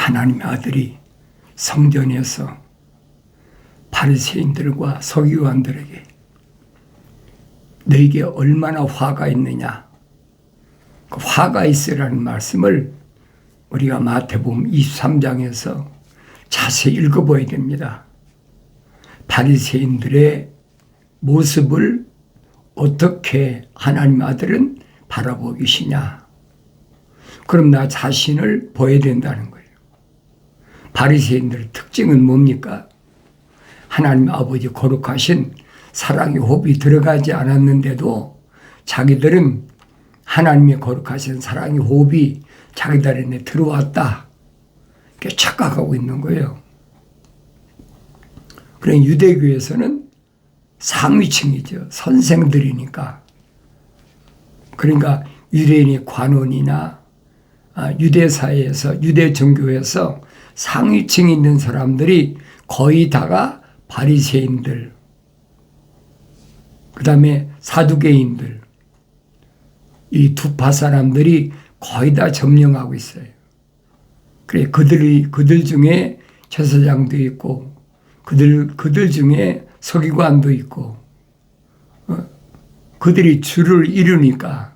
하나님의 아들이 성전에서 바리새인들과 서기관들에게 너에게 얼마나 화가 있느냐, 그 화가 있으라는 말씀을 우리가 마태복음 23장에서 자세히 읽어봐야 됩니다. 바리새인들의 모습을 어떻게 하나님의 아들은 바라보고 계시냐. 그럼 나 자신을 보여야 된다는 거예요. 바리새인들의 특징은 뭡니까? 하나님 아버지 거룩하신 사랑의 호흡이 들어가지 않았는데도 자기들은 하나님의 거룩하신 사랑의 호흡이 자기들 안에 들어왔다, 이렇게 착각하고 있는 거예요. 그러니까 유대교에서는 상위층이죠. 선생들이니까. 그러니까 유대인의 관원이나 유대사회에서, 유대 종교에서 상위층에 있는 사람들이 거의 다가 바리새인들, 그 다음에 사두개인들, 이 두 파 사람들이 거의 다 점령하고 있어요. 그래, 그들 중에 제사장도 있고, 그들 중에 서기관도 있고, 그들이 주를 이루니까,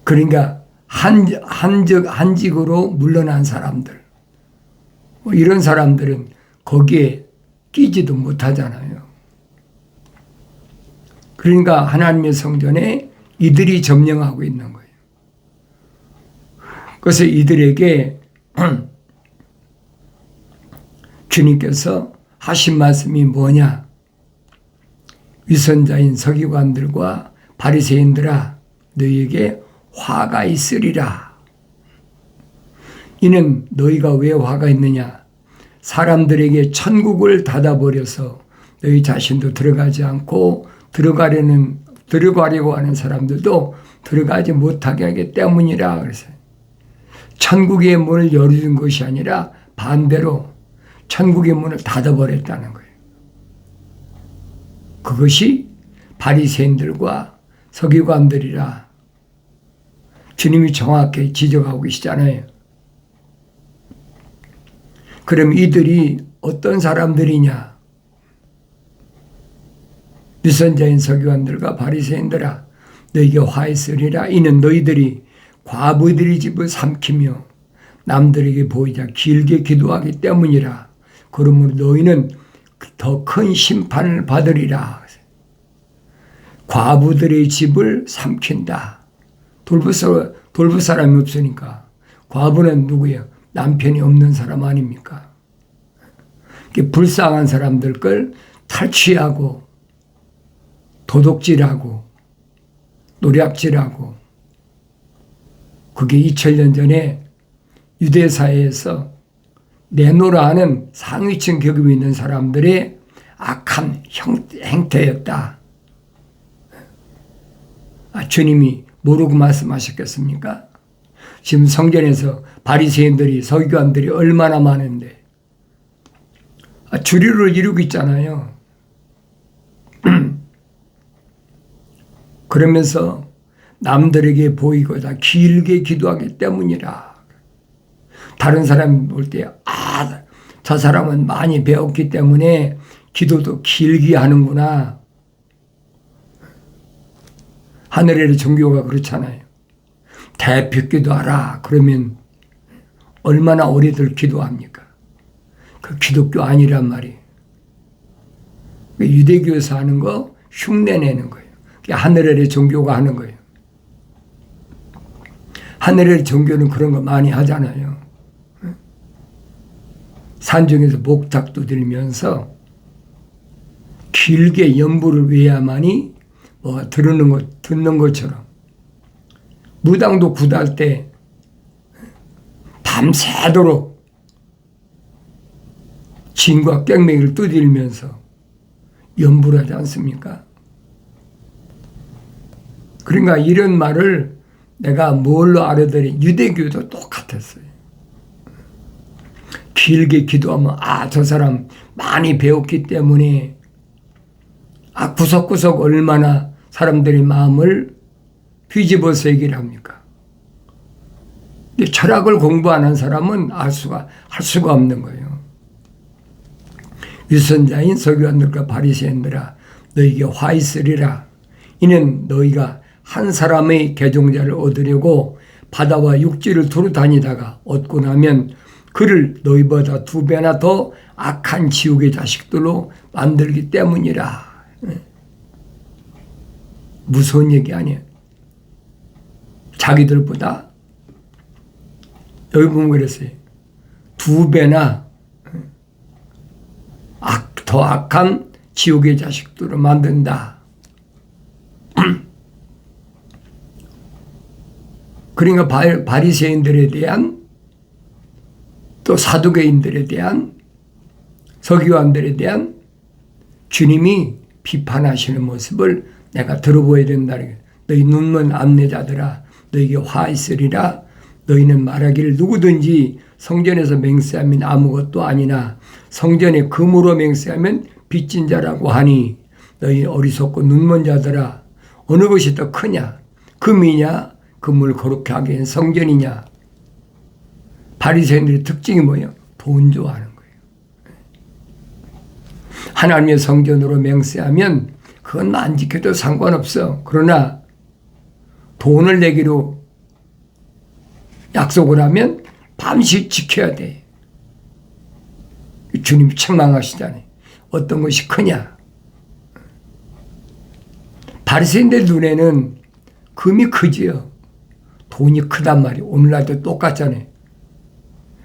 그러니까 한직으로 물러난 사람들, 이런 사람들은 거기에 끼지도 못하잖아요. 그러니까 하나님의 성전에 이들이 점령하고 있는 거예요. 그래서 이들에게 주님께서 하신 말씀이 뭐냐? 위선자인 서기관들과 바리새인들아, 너희에게 화가 있으리라. 이는 너희가 왜 화가 있느냐? 사람들에게 천국을 닫아버려서 너희 자신도 들어가지 않고 들어가려고 하는 사람들도 들어가지 못하게 하기 때문이라. 그래서 천국의 문을 열어준 것이 아니라 반대로 천국의 문을 닫아버렸다는 거예요. 그것이 바리새인들과 서기관들이라 주님이 정확히 지적하고 계시잖아요. 그럼 이들이 어떤 사람들이냐? 위선자인 서기관들과 바리새인들아, 너희에게 화 있으리라. 이는 너희들이 과부들의 집을 삼키며 남들에게 보이자 길게 기도하기 때문이라. 그러므로 너희는 더 큰 심판을 받으리라. 과부들의 집을 삼킨다. 돌볼 사람이 없으니까. 과부는 누구예요? 남편이 없는 사람 아닙니까? 불쌍한 사람들 걸 탈취하고 도둑질하고 노략질하고, 그게 2000년 전에 유대사회에서 내노라 하는 상위층 계급이 있는 사람들의 악한 행태였다. 주님이 모르고 말씀하셨겠습니까? 지금 성전에서 바리새인들이, 서기관들이 얼마나 많은데 주류를 이루고 있잖아요. 그러면서 남들에게 보이고자 길게 기도하기 때문이라. 다른 사람이 볼 때 저 사람은 많이 배웠기 때문에 기도도 길게 하는구나. 하늘의 종교가 그렇잖아요. 대표 기도하라 그러면 얼마나 오래들 기도합니까? 그 기독교 아니란 말이에요. 유대교에서 하는 거 흉내내는 거예요. 하늘의 종교가 하는 거예요. 하늘의 종교는 그런 거 많이 하잖아요. 산중에서 목탁도 들면서 길게 연부를 외야만이 듣는 것처럼, 무당도 굿할 때 밤새도록 진과 꽹매기를 두드리면서 연부를 하지 않습니까? 그러니까 이런 말을 내가 뭘로 알아들이? 유대교도 똑같았어요. 길게 기도하면 저 사람 많이 배웠기 때문에 구석구석 얼마나 사람들의 마음을 뒤집어서 얘기를 합니까? 근데 철학을 공부 안 한 사람은 할 수가 없는 거예요. 위선자인 서기관들과 바리새인들아 너희에게 화 있으리라. 이는 너희가 한 사람의 계종자를 얻으려고 바다와 육지를 두루 다니다가 얻고 나면 그를 너희보다 2배나 더 악한 지옥의 자식들로 만들기 때문이라. 무서운 얘기 아니에요. 자기들보다 여기 보면 그랬어요. 2배나 더 악한 지옥의 자식들을 만든다. 그러니까 바리새인들에 대한 또 사두개인들에 대한 서기관들에 대한 주님이 비판하시는 모습을 내가 들어보아야 된다. 너희 눈먼 암내자들아 너희에게 화 있으리라. 너희는 말하기를 누구든지 성전에서 맹세하면 아무것도 아니나 성전에 금으로 맹세하면 빚진 자라고 하니 너희 어리석고 눈먼 자들아 어느 것이 더 크냐 금이냐 금을 거룩하게 하기엔 성전이냐. 바리새인들의 특징이 뭐예요? 돈 좋아하는 거예요. 하나님의 성전으로 맹세하면 그건 안 지켜도 상관없어. 그러나 돈을 내기로 약속을 하면 반드시 지켜야 돼. 주님이 책망하시잖아요. 어떤 것이 크냐. 바리새인들 눈에는 금이 크지요. 돈이 크단 말이에요. 오늘날도 똑같잖아요.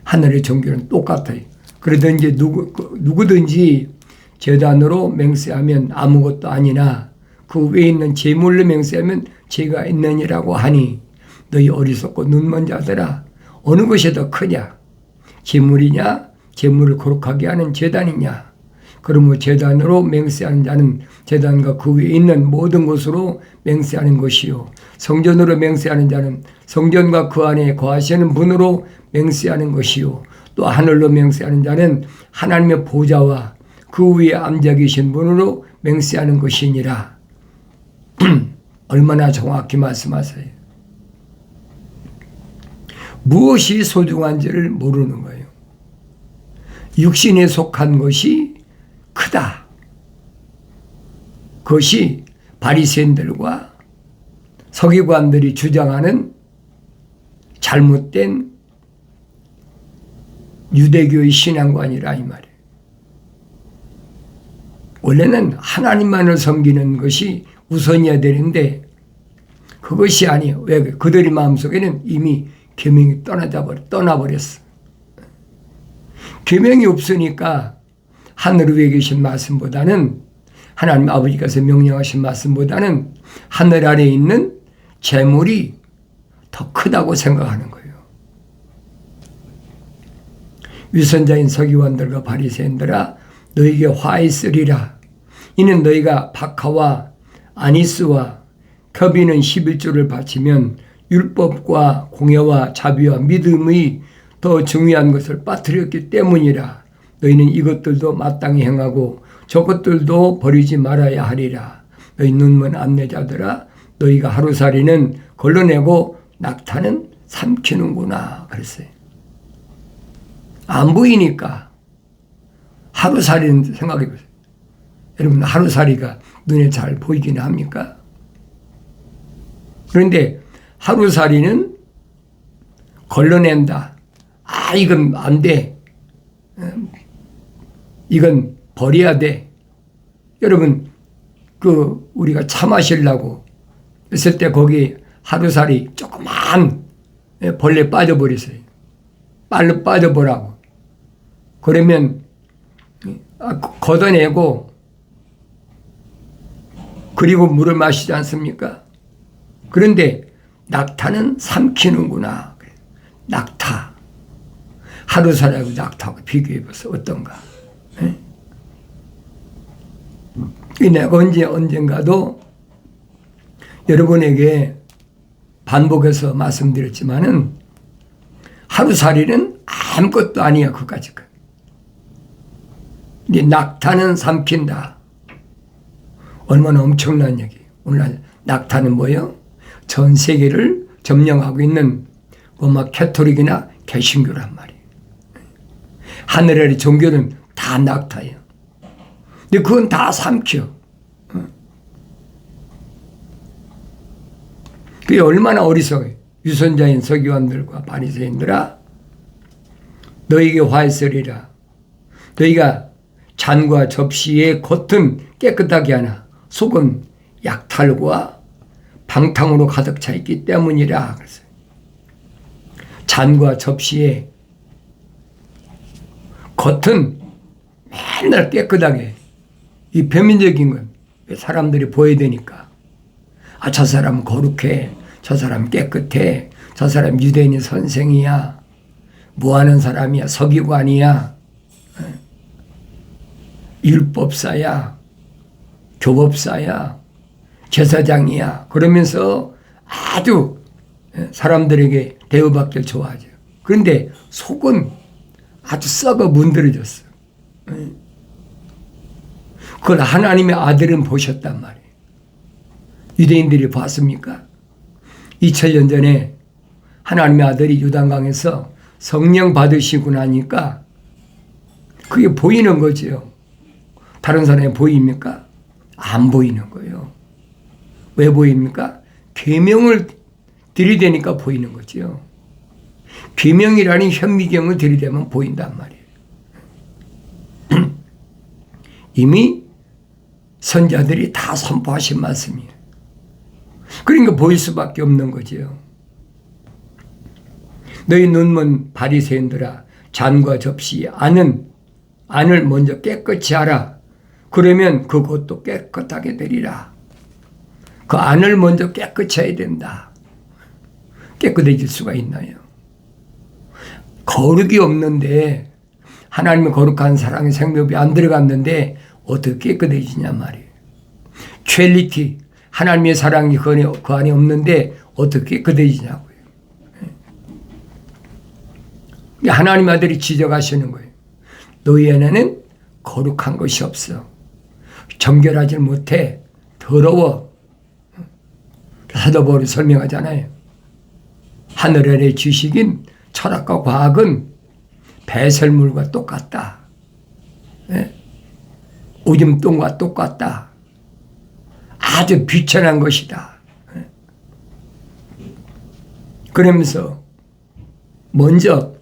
하늘의 종교는 똑같아요. 그러든지 누구든지 제단으로 맹세하면 아무것도 아니나 그 외에 있는 제물로 맹세하면 죄가 있느니라고 하니 너희 어리석고 눈먼 자들아 어느 것이 더 크냐 제물이냐 제물을 거룩하게 하는 제단이냐. 그러므로 제단으로 맹세하는 자는 제단과 그 위에 있는 모든 것으로 맹세하는 것이요 성전으로 맹세하는 자는 성전과 그 안에 거하시는 분으로 맹세하는 것이요 또 하늘로 맹세하는 자는 하나님의 보좌와 그 위에 앉아 계신 분으로 맹세하는 것이니라. 얼마나 정확히 말씀하세요. 무엇이 소중한지를 모르는 거예요. 육신에 속한 것이 크다. 그것이 바리새인들과 서기관들이 주장하는 잘못된 유대교의 신앙관이라 이 말이에요. 원래는 하나님만을 섬기는 것이 우선이어야 되는데 그것이 아니에요. 왜? 그들의 마음속에는 이미 계명이 떠나버렸어. 계명이 없으니까 하늘 위에 계신 말씀보다는 하나님 아버지께서 명령하신 말씀보다는 하늘 아래에 있는 재물이 더 크다고 생각하는 거예요. 위선자인 서기관들과 바리새인들아 너희에게 화 있으리라. 이는 너희가 박하와 아니스와 겹이는 11조를 바치면 율법과 공예와 자비와 믿음의 더 중요한 것을 빠뜨렸기 때문이라. 너희는 이것들도 마땅히 행하고 저것들도 버리지 말아야 하리라. 너희 눈먼 암내자들아 너희가 하루살이는 걸러내고 낙타는 삼키는구나 그랬어요. 안 보이니까 하루살이는 생각해 보세요. 여러분 하루살이가 눈에 잘 보이기는 합니까? 그런데 하루살이는 걸러낸다. 아 이건 안 돼. 이건 버려야 돼. 여러분 우리가 차 마시려고 했을 때 거기 하루살이 조그만 벌레 빠져버렸어요. 빨리 빠져보라고. 그러면 걷어내고 그리고 물을 마시지 않습니까? 그런데 낙타는 삼키는구나. 낙타. 하루살이하고 낙타하고 비교해봐서 어떤가. 내가 언젠가도 여러분에게 반복해서 말씀드렸지만은 하루살이는 아무것도 아니야 그까짓 거. 근데 낙타는 삼킨다. 얼마나 엄청난 얘기예요. 오늘 낙타는 뭐예요? 전 세계를 점령하고 있는 뭐 캐톨릭이나 개신교란 말이에요. 하늘 아래 종교는 다 낙타예요. 근데 그건 다 삼켜. 그게 얼마나 어리석어요. 유선자인 서기관들과 바리새인들아, 너희에게 화했으리라. 너희가 잔과 접시의 겉은 깨끗하게 하나 속은 약탈과 방탕으로 가득 차 있기 때문이라. 그랬어요. 잔과 접시의 겉은 맨날 깨끗하게, 이 표면적인 건 사람들이 보여야 되니까, 아, 저 사람 거룩해, 저 사람 깨끗해, 저 사람 유대인의 선생이야, 뭐하는 사람이야, 서기관이야, 율법사야, 교법사야, 제사장이야, 그러면서 아주 사람들에게 대우받기를 좋아하죠. 그런데 속은 아주 썩어 문드러졌어. 그걸 하나님의 아들은 보셨단 말이에요. 유대인들이 봤습니까? 2000년 전에 하나님의 아들이 요단강에서 성령 받으시고 나니까 그게 보이는 거죠. 다른 사람이 보입니까? 안 보이는 거예요. 왜 보입니까? 계명을 들이대니까 보이는 거죠. 계명이라는 현미경을 들이대면 보인단 말이에요. 이미 선자들이 다 선포하신 말씀이에요. 그러니까 보일 수밖에 없는 거죠. 너희 눈먼 바리새인들아, 잔과 접시 안을 먼저 깨끗이 하라. 그러면 그것도 깨끗하게 되리라. 그 안을 먼저 깨끗이 해야 된다. 깨끗해질 수가 있나요? 거룩이 없는데, 하나님의 거룩한 사랑의 생명이 안 들어갔는데 어떻게 깨끗해지냐 말이에요. 퀄리티, 하나님의 사랑이 그 안에 없는데 어떻게 깨끗해지냐고요. 하나님 아들이 지적하시는 거예요. 너희 안에는 거룩한 것이 없어. 정결하지 못해. 더러워. 사도 바울이 설명하잖아요. 하늘 아래 지식인 철학과 과학은 배설물과 똑같다. 오줌똥과 똑같다. 아주 비천한 것이다. 그러면서 먼저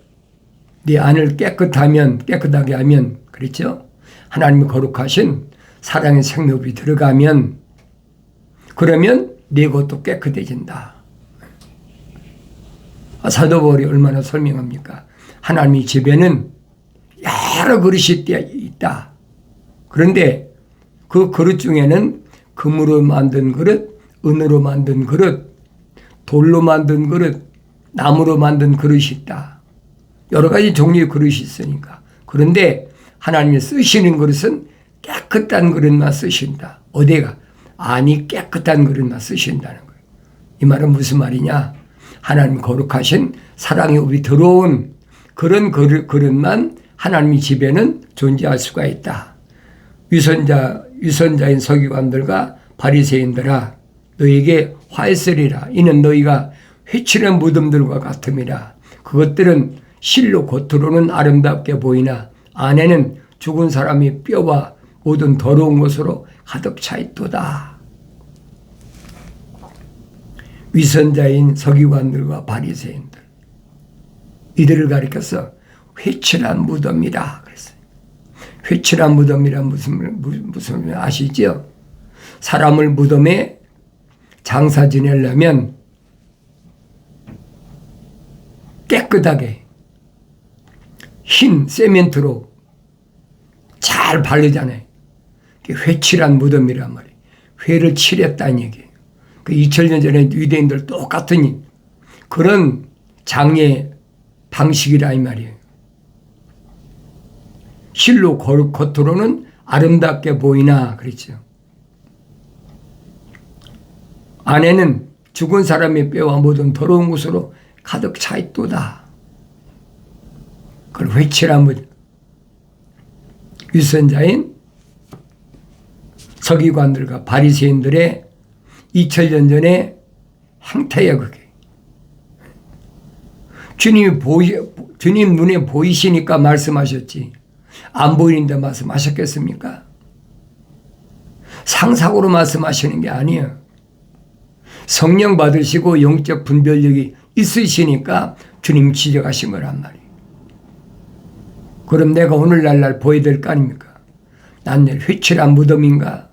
네 안을 깨끗하게 하면, 그렇죠? 하나님이 거룩하신 사랑의 생명이 들어가면, 그러면 네 것도 깨끗해진다. 사도 바울이 얼마나 설명합니까? 하나님의 집에는 여러 그릇이 있다. 그런데 그 그릇 중에는 금으로 만든 그릇, 은으로 만든 그릇, 돌로 만든 그릇, 나무로 만든 그릇이 있다. 여러 가지 종류의 그릇이 있으니까. 그런데 하나님이 쓰시는 그릇은 깨끗한 그릇만 쓰신다. 어디가? 안이 깨끗한 그릇만 쓰신다는 거예요. 이 말은 무슨 말이냐? 하나님 거룩하신 사랑의 up이 들어온 그런 그릇만 하나님의 집에는 존재할 수가 있다. 유선자인 서기관들과 바리새인들아, 너에게 화했으리라. 이는 너희가 회칠한 무덤들과 같음이라. 그것들은 실로 겉으로는 아름답게 보이나 안에는 죽은 사람의 뼈와 모든 더러운 것으로 가득 차 있도다. 위선자인 서기관들과 바리새인들, 이들을 가리켜서 회칠한 무덤이라 그랬어요. 회칠한 무덤이란 무슨 아시죠? 사람을 무덤에 장사 지내려면 깨끗하게 흰 세멘트로 잘 바르잖아요. 회칠한 무덤이란 말이에요. 회를 칠했다는 얘기예요. 그 2000년 전에 유대인들 똑같은 그런 장례 방식이라 이 말이에요. 실로 겉으로는 아름답게 보이나 그랬죠. 안에는 죽은 사람의 뼈와 모든 더러운 것으로 가득 차 있도다. 그걸 회칠한 무덤. 유선자인 서기관들과 바리새인들의 2000년 전에 행태야 그게. 주님 눈에 보이시니까 말씀하셨지. 안 보이는데 말씀하셨겠습니까? 상상으로 말씀하시는 게 아니에요. 성령 받으시고 영적 분별력이 있으시니까 주님 지적하신 거란 말이에요. 그럼 내가 오늘날 보여야 될 거 아닙니까? 난 내 회칠한 무덤인가?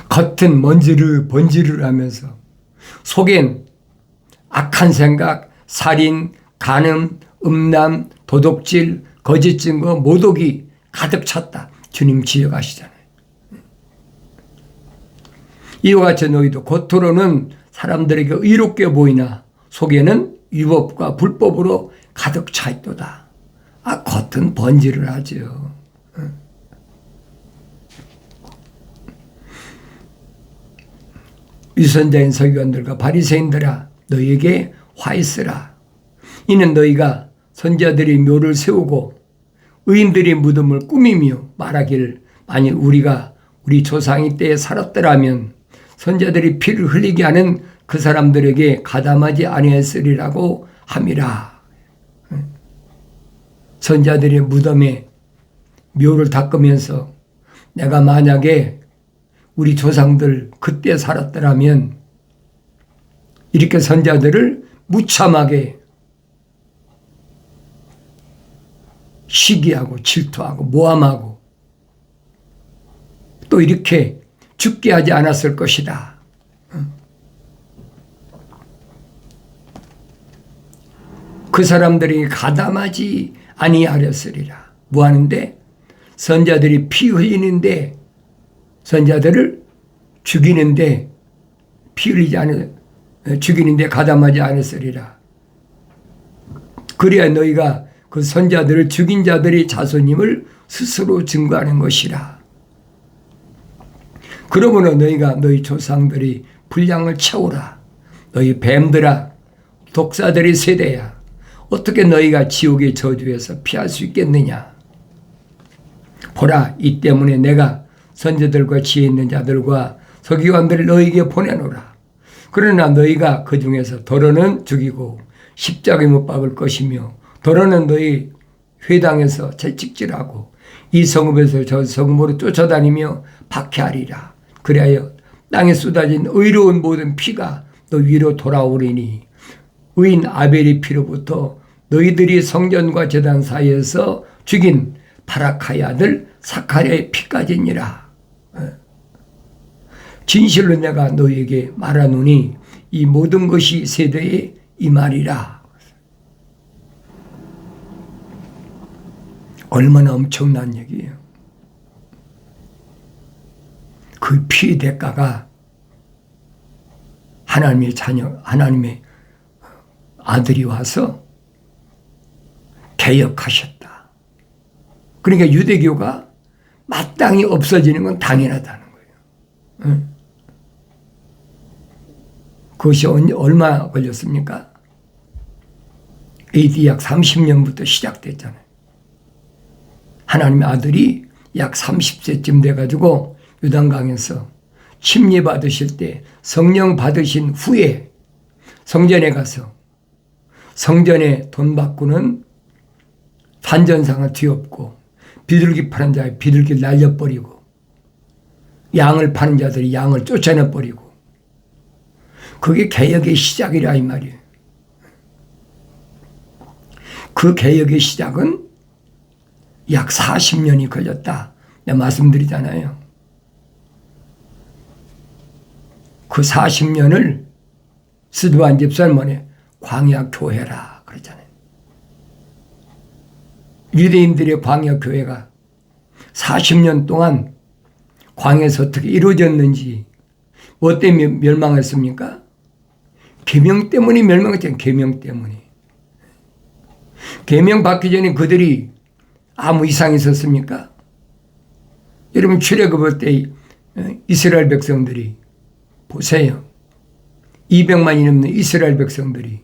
겉은 번지르 하면서 속엔 악한 생각, 살인, 간음, 음란, 도둑질, 거짓 증거, 모독이 가득 찼다. 주님 지적하시잖아요. 이와 같이 너희도 겉으로는 사람들에게 의롭게 보이나 속에는 위법과 불법으로 가득 차 있도다. 겉은 번지를 하죠. 위선자인 서기관들과 바리새인들아 너희에게 화 있으라. 이는 너희가 선지자들이 묘를 세우고 의인들이 무덤을 꾸미며 말하기를 만일 우리가 우리 조상의 때에 살았더라면 선지자들이 피를 흘리게 하는 그 사람들에게 가담하지 아니했으리라고 함이라. 선지자들의 무덤에 묘를 닦으면서 내가 만약에 우리 조상들 그때 살았더라면 이렇게 선지자들을 무참하게 시기하고 질투하고 모함하고 또 이렇게 죽게 하지 않았을 것이다. 그 사람들이 가담하지 아니하렸으리라. 뭐 하는데? 선지자들이 피 흘리는데 선지자들을 죽이는데 피 흘리지 않은 죽이는데 가담하지 않았으리라. 그래야 너희가 그 선지자들을 죽인 자들이 자손임을 스스로 증거하는 것이라. 그러므로 너희가 너희 조상들이 분량을 채우라. 너희 뱀들아 독사들의 세대야. 어떻게 너희가 지옥의 저주에서 피할 수 있겠느냐. 보라 이 때문에 내가 선지자들과 지혜 있는 자들과 서기관들을 너희에게 보내노라. 그러나 너희가 그 중에서 더러는 죽이고 십자가에 못 박을 것이며 더러는 너희 회당에서 채찍질하고 이 성읍에서 저 성읍으로 쫓아다니며 박해하리라. 그리하여 땅에 쏟아진 의로운 모든 피가 너 위로 돌아오리니 의인 아벨의 피로부터 너희들이 성전과 제단 사이에서 죽인 바라카의 아들 사카랴의 피까지니라. 진실로 내가 너희에게 말하노니 이 모든 것이 세대의 이 말이라. 얼마나 엄청난 얘기예요. 그 피의 대가가 하나님의 자녀, 하나님의 아들이 와서 개혁하셨다. 그러니까 유대교가 마땅히 없어지는 건 당연하다는 거예요. 그것이 얼마 걸렸습니까? AD 약 30년부터 시작됐잖아요. 하나님의 아들이 약 30세쯤 돼가지고 요단강에서 침례 받으실 때 성령 받으신 후에 성전에 가서 성전에 돈 바꾸는 단전상을 뒤엎고 비둘기 파는 자의 비둘기를 날려버리고 양을 파는 자들이 양을 쫓아내버리고 그게 개혁의 시작이라 이 말이에요. 그 개혁의 시작은 약 40년이 걸렸다. 내가 말씀드리잖아요. 그 40년을 스드반 집사는 뭐냐? 광야교회라 그러잖아요. 유대인들의 광야교회가 40년 동안 광야에서 어떻게 이루어졌는지 뭐 때문에 멸망했습니까? 계명 때문에 멸망했잖아요. 계명 때문에. 계명 받기 전에 그들이 아무 이상이 있었습니까? 여러분 출애굽할 때 이스라엘 백성들이 보세요. 200만이 넘는 이스라엘 백성들이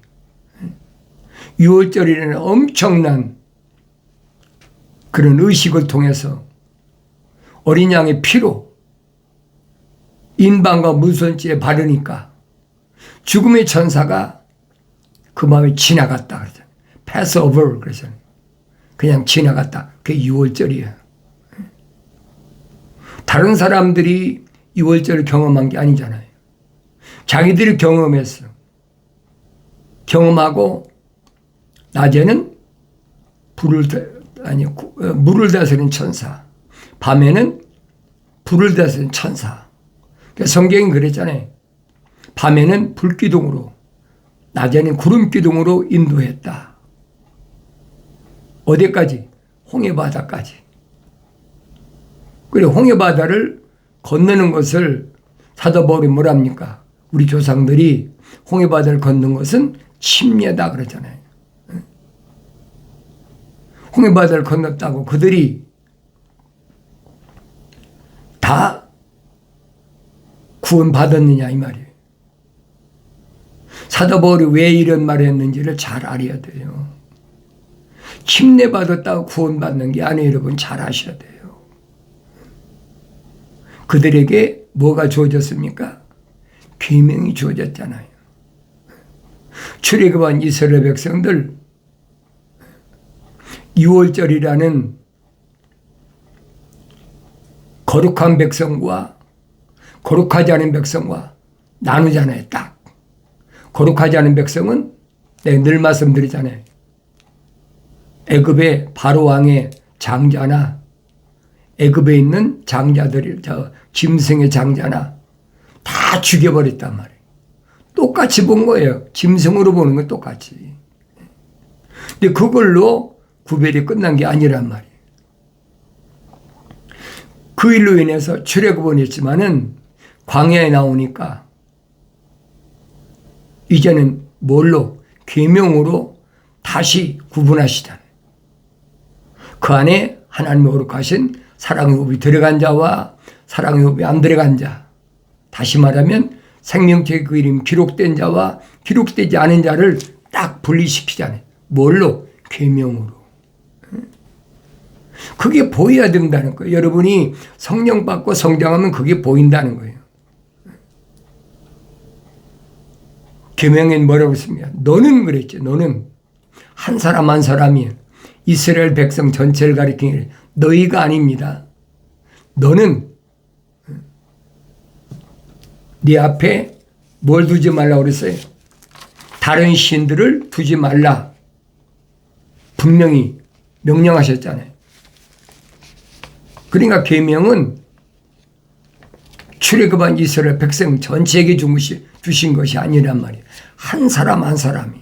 6월절이라는 엄청난 그런 의식을 통해서 어린 양의 피로 인방과 물손죄에 바르니까 죽음의 천사가 그 마음이 지나갔다 그러잖아요. pass over 그러잖아요. 그냥 지나갔다. 그게 6월절이에요. 다른 사람들이 6월절을 경험한 게 아니잖아요. 자기들이 경험했어. 경험하고 낮에는 물을 다스리는 천사, 밤에는 불을 다스리는 천사. 그러니까 성경이 그랬잖아요. 밤에는 불기둥으로, 낮에는 구름기둥으로 인도했다. 어디까지? 홍해바다까지. 그리고 홍해바다를 건너는 것을 사도 바울이 뭐랍니까? 우리 조상들이 홍해바다를 건넌 것은 침례다 그러잖아요. 홍해바다를 건넜다고 그들이 다 구원받았느냐 이 말이에요. 사도 바울이 왜 이런 말을 했는지를 잘 알아야 돼요. 침례받았다고 구원받는 게 아니에요. 여러분 잘 아셔야 돼요. 그들에게 뭐가 주어졌습니까? 계명이 주어졌잖아요. 출애굽한 이스라엘 백성들 6월절이라는 거룩한 백성과 거룩하지 않은 백성과 나누잖아요. 딱. 거룩하지 않은 백성은 내가 늘 말씀드리잖아요. 애굽의 바로 왕의 장자나 애굽에 있는 장자들이 짐승의 장자나 다 죽여버렸단 말이에요. 똑같이 본 거예요. 짐승으로 보는 건 똑같이. 근데 그걸로 구별이 끝난 게 아니란 말이에요. 그 일로 인해서 출애굽은 했지만은 광야에 나오니까 이제는 뭘로? 계명으로 다시 구분하시잖아요. 그 안에 하나님의 거룩하신 사랑의 흡이 들어간 자와 사랑의 흡이 안 들어간 자. 다시 말하면 생명책의 그 이름 기록된 자와 기록되지 않은 자를 딱 분리시키잖아요. 뭘로? 계명으로. 그게 보여야 된다는 거예요. 여러분이 성령 받고 성장하면 그게 보인다는 거예요. 계명엔 뭐라고 했습니까? 너는 그랬죠. 너는 한 사람 한 사람이 이스라엘 백성 전체를 가리키는 너희가 아닙니다. 너는 네 앞에 뭘 두지 말라고 그랬어요? 다른 신들을 두지 말라. 분명히 명령하셨잖아요. 그러니까 계명은 출애굽한 이스라엘 백성 전체에게 주신 것이 아니란 말이에요. 한 사람 한 사람이.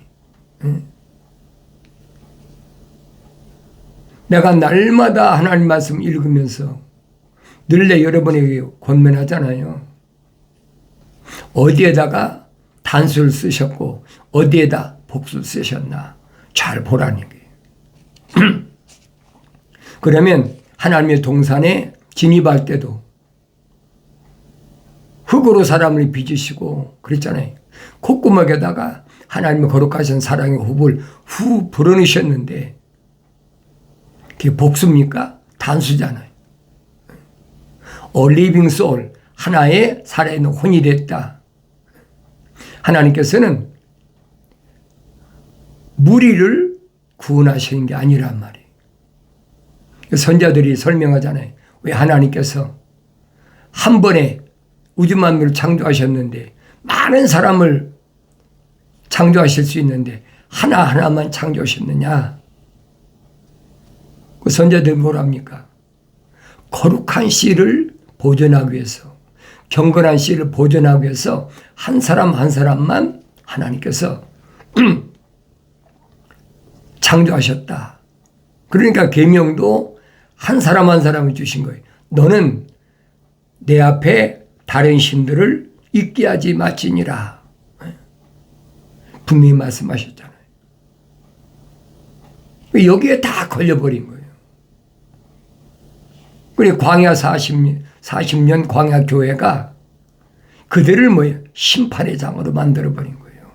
내가 날마다 하나님 말씀 읽으면서 늘 여러분에게 권면하잖아요. 어디에다가 단수를 쓰셨고 어디에다 복수를 쓰셨나 잘 보라는 거예요. 그러면 하나님의 동산에 진입할 때도 흙으로 사람을 빚으시고 그랬잖아요. 콧구멍에다가 하나님의 거룩하신 사랑의 흡을 후 불어넣으셨는데 그게 복수입니까? 단수잖아요. A living soul, 하나의 살아있는 혼이 됐다. 하나님께서는 무리를 구원하시는 게 아니란 말이에요. 선자들이 설명하잖아요. 왜 하나님께서 한 번에 우주 만물을 창조하셨는데 많은 사람을 창조하실 수 있는데 하나하나만 창조하셨느냐? 그 선자들이 뭐랍니까? 거룩한 씨를 보존하기 위해서, 경건한 씨를 보존하기 위해서 한 사람 한 사람만 하나님께서 창조하셨다. 그러니까 계명도 한 사람 한 사람을 주신 거예요. 너는 내 앞에 다른 신들을 있게 하지 마치니라. 분명히 말씀하셨잖아요. 여기에 다 걸려버린 거예요. 그래 광야 40년 광야 교회가 그들을 심판의 장으로 만들어버린 거예요.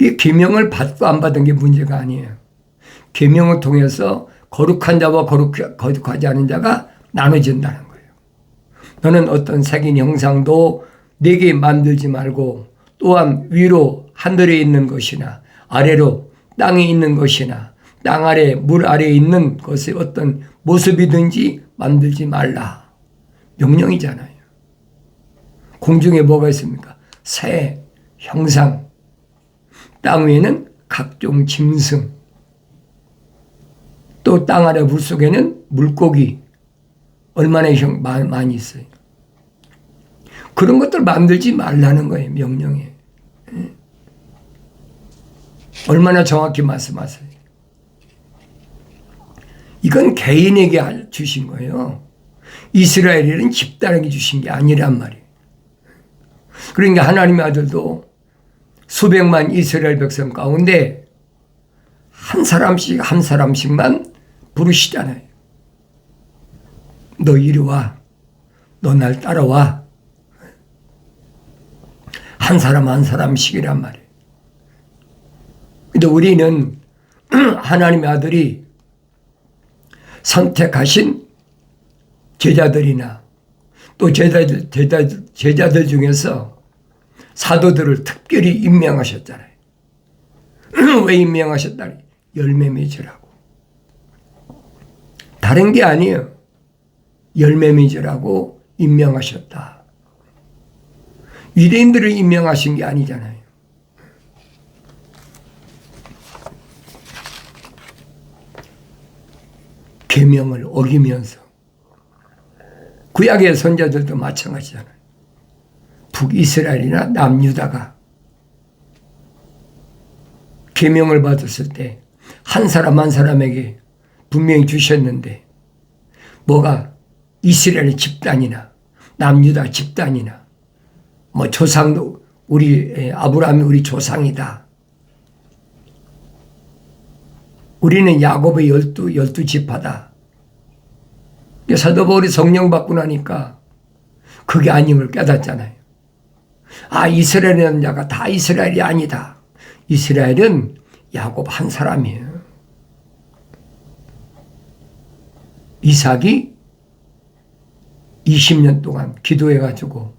이 계명을 받고 안 받은 게 문제가 아니에요. 계명을 통해서 거룩한 자와 거룩하지 않은 자가 나눠진다는 거예요. 너는 어떤 색인 형상도 내게 만들지 말고 또한 위로 하늘에 있는 것이나 아래로 땅에 있는 것이나 땅 아래 물 아래에 있는 것의 어떤 모습이든지 만들지 말라. 명령이잖아요. 공중에 뭐가 있습니까? 새, 형상, 땅 위에는 각종 짐승, 또 땅 아래 물속에는 물고기 얼마나 많이 있어요. 그런 것들 만들지 말라는 거예요. 명령에. 얼마나 정확히 말씀하세요. 이건 개인에게 주신 거예요. 이스라엘에는 집단에게 주신 게 아니란 말이에요. 그러니까 하나님의 아들도 수백만 이스라엘 백성 가운데 한 사람씩만 부르시잖아요. 너 이리 와. 너 날 따라와. 한 사람씩이란 말이에요. 근데 우리는 하나님의 아들이 선택하신 제자들이나 또 제자들 중에서 사도들을 특별히 임명하셨잖아요. 왜 임명하셨다니? 열매 맺으라고. 다른 게 아니에요. 열매 맺으라고 임명하셨다. 유대인들을 임명하신 게 아니잖아요. 계명을 어기면서 구약의 선자들도 마찬가지잖아요. 북이스라엘이나 남유다가 계명을 받았을 때 한 사람 한 사람에게 분명히 주셨는데 뭐가 이스라엘 집단이나 남유다 집단이나 뭐 조상도 우리 아브라함이 우리 조상이다. 우리는 야곱의 열두 지파다. 사도 바울이 성령 받고 나니까 그게 아님을 깨닫잖아요. 아, 이스라엘이라는 자가 다 이스라엘이 아니다. 이스라엘은 야곱 한 사람이에요. 이삭이 20년 동안 기도해가지고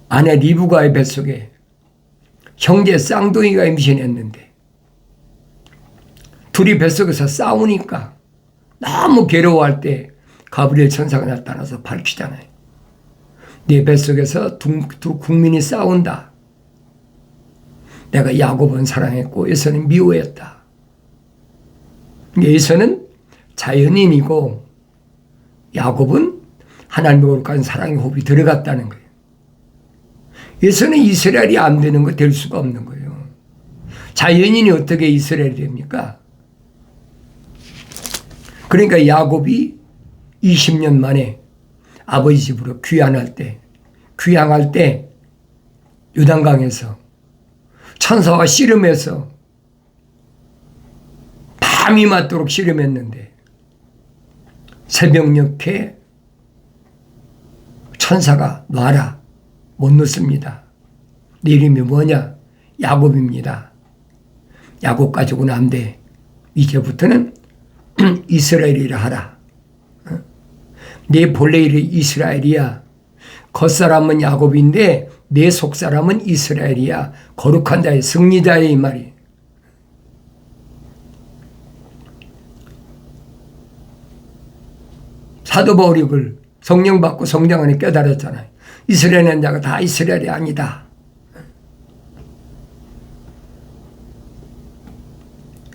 아내 리브가의 뱃속에 형제 쌍둥이가 임신했는데 둘이 뱃속에서 싸우니까 너무 괴로워할 때 가브리엘 천사가 나타나서 밝히잖아요. 네 뱃속에서 두 국민이 싸운다. 내가 야곱은 사랑했고 에서는 미워했다. 에서는 자연인이고 야곱은 하나님의 거룩한 사랑의 호흡이 들어갔다는 거예요. 에서는 이스라엘이 안 되는 거 될 수가 없는 거예요. 자연인이 어떻게 이스라엘이 됩니까? 그러니까 야곱이 20년 만에 아버지 집으로 귀환할 때 요단강에서 천사와 씨름해서 밤이 맞도록 씨름했는데 새벽녘에 천사가 놔라. 못 놓습니다. 네 이름이 뭐냐? 야곱입니다. 야곱 가지고는 안 돼. 이제부터는 이스라엘이라 하라. 내 본래 이름이 이스라엘이야. 겉사람은 야곱인데 내 속사람은 이스라엘이야. 거룩한 자의 승리자의 이 말이. 사도 바울이 그걸 성령 받고 성령 안에 깨달았잖아요. 이스라엘의 자가 다 이스라엘이 아니다.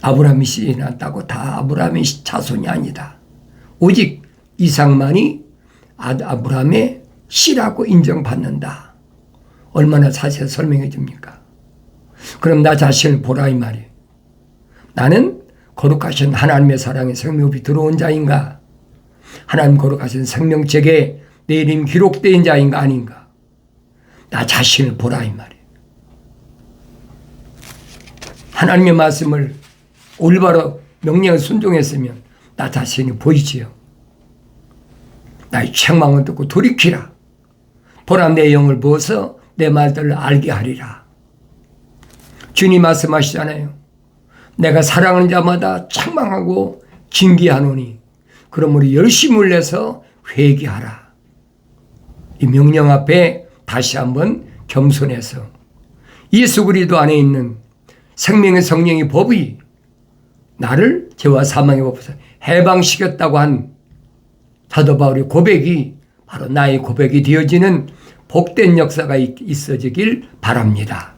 아브라함이 씨이 났다고 다 아브라함의 자손이 아니다. 오직 이삭만이 아브라함의 씨라고 인정받는다. 얼마나 자세히 설명해 줍니까? 그럼 나 자신을 보라 이 말이에요. 나는 거룩하신 하나님의 사랑의 생명이 들어온 자인가? 하나님 거룩하신 생명책에 내 이름 기록된 자인가 아닌가? 나 자신을 보라 이 말이에요. 하나님의 말씀을 올바로 명령을 순종했으면 나 자신이 보이지요. 나의 책망을 듣고 돌이키라. 보라 내 영을 부어서 내 말들을 알게 하리라. 주님 말씀하시잖아요. 내가 사랑하는 자마다 책망하고 징계하노니 그러므로 열심을 내서 회개하라. 이 명령 앞에 다시 한번 겸손해서 예수 그리스도 안에 있는 생명의 성령의 법이 나를 죄와 사망의 법에서 해방시켰다고 한 사도 바울의 고백이 바로 나의 고백이 되어지는 복된 역사가 있어지길 바랍니다.